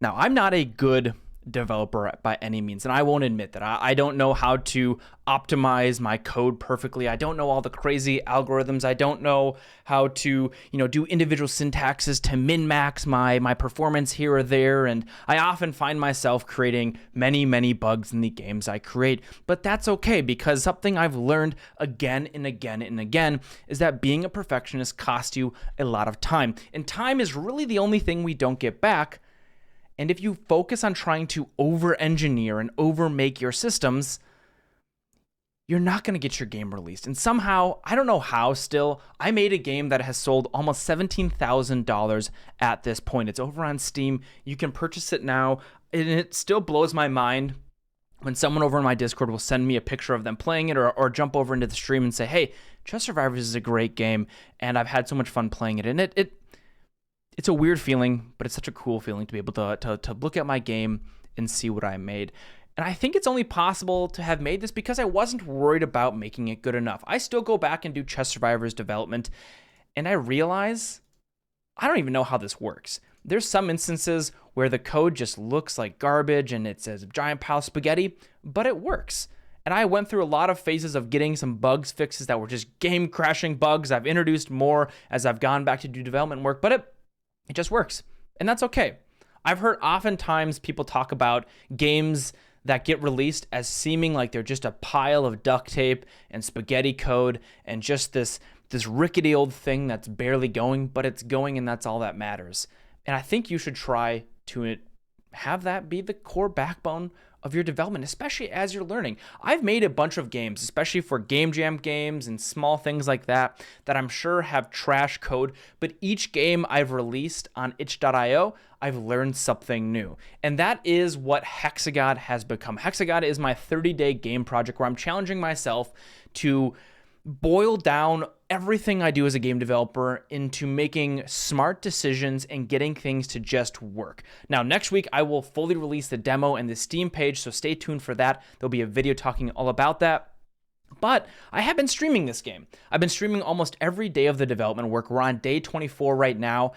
Now, I'm not a good developer by any means, and I won't admit that. I don't know how to optimize my code perfectly. I don't know all the crazy algorithms. I don't know how to, do individual syntaxes to min-max my performance here or there, and I often find myself creating many bugs in the games I create. But that's okay, because something I've learned again and again and again is that being a perfectionist costs you a lot of time. And time is really the only thing we don't get back. And if you focus on trying to over-engineer and over-make your systems, you're not going to get your game released. And somehow, I don't know how still, I made a game that has sold almost $17,000 at this point. It's over on Steam. You can purchase it now. And it still blows my mind when someone over in my Discord will send me a picture of them playing it, or jump over into the stream and say, hey, Chess Survivors is a great game, and I've had so much fun playing it. And it's a weird feeling, but it's such a cool feeling to be able to look at my game and see what I made. And I think it's only possible to have made this because I wasn't worried about making it good enough. I still go back and do Chess Survivors development, and I realize I don't even know how this works. There's some instances where the code just looks like garbage and it says giant pile of spaghetti, but it works. And I went through a lot of phases of getting some bugs fixes that were just game crashing bugs. I've introduced more as I've gone back to do development work, but it just works. And that's okay. I've heard oftentimes people talk about games that get released as seeming like they're just a pile of duct tape and spaghetti code and just this rickety old thing that's barely going, but it's going, and that's all that matters. And I think you should try to have that be the core backbone of your development, especially as you're learning. I've made a bunch of games, especially for game jam games and small things like that I'm sure have trash code, but each game I've released on itch.io, I've learned something new. And that is what Hexagod has become. Hexagod is my 30-day game project where I'm challenging myself to boil down everything I do as a game developer into making smart decisions and getting things to just work. Now, next week, I will fully release the demo and the Steam page, so stay tuned for that. There'll be a video talking all about that. But I have been streaming this game. I've been streaming almost every day of the development work. We're on day 24 right now,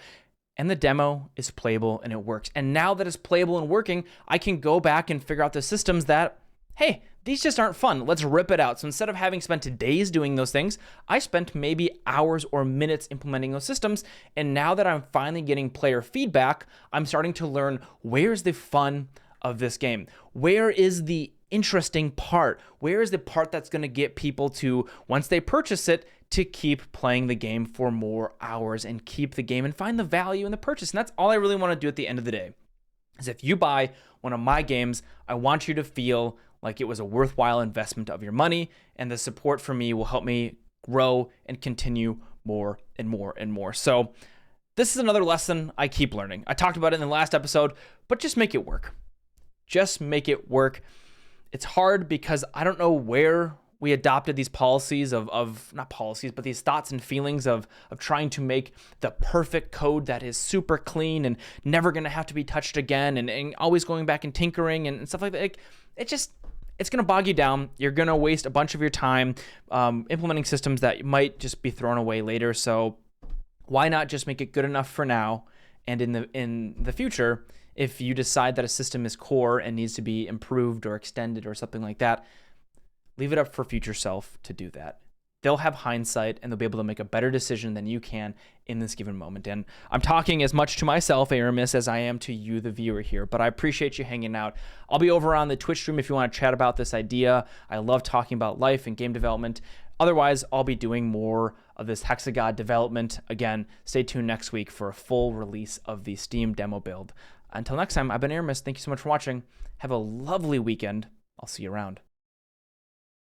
and the demo is playable and it works. And now that it's playable and working, I can go back and figure out the systems that, hey, these just aren't fun. Let's rip it out. So instead of having spent days doing those things, I spent maybe hours or minutes implementing those systems. And now that I'm finally getting player feedback, I'm starting to learn, where's the fun of this game? Where is the interesting part? Where is the part that's going to get people to, once they purchase it, to keep playing the game for more hours and keep the game and find the value in the purchase? And that's all I really want to do at the end of the day. Is if you buy one of my games, I want you to feel like it was a worthwhile investment of your money, and the support from me will help me grow and continue more and more and more. So this is another lesson I keep learning. I talked about it in the last episode, but just make it work. Just make it work. It's hard because I don't know where we adopted these policies of not policies, but these thoughts and feelings of trying to make the perfect code that is super clean and never going to have to be touched again, and always going back and tinkering and stuff like that. It's going to bog you down. You're going to waste a bunch of your time implementing systems that might just be thrown away later. So why not just make it good enough for now? And in the future, if you decide that a system is core and needs to be improved or extended or something like that, leave it up for future self to do that. They'll have hindsight and they'll be able to make a better decision than you can in this given moment. And I'm talking as much to myself, Aarimous, as I am to you, the viewer here, but I appreciate you hanging out. I'll be over on the Twitch stream if you want to chat about this idea. I love talking about life and game development. Otherwise, I'll be doing more of this Hexagod development. Again, stay tuned next week for a full release of the Steam demo build. Until next time, I've been Aarimous. Thank you so much for watching. Have a lovely weekend. I'll see you around.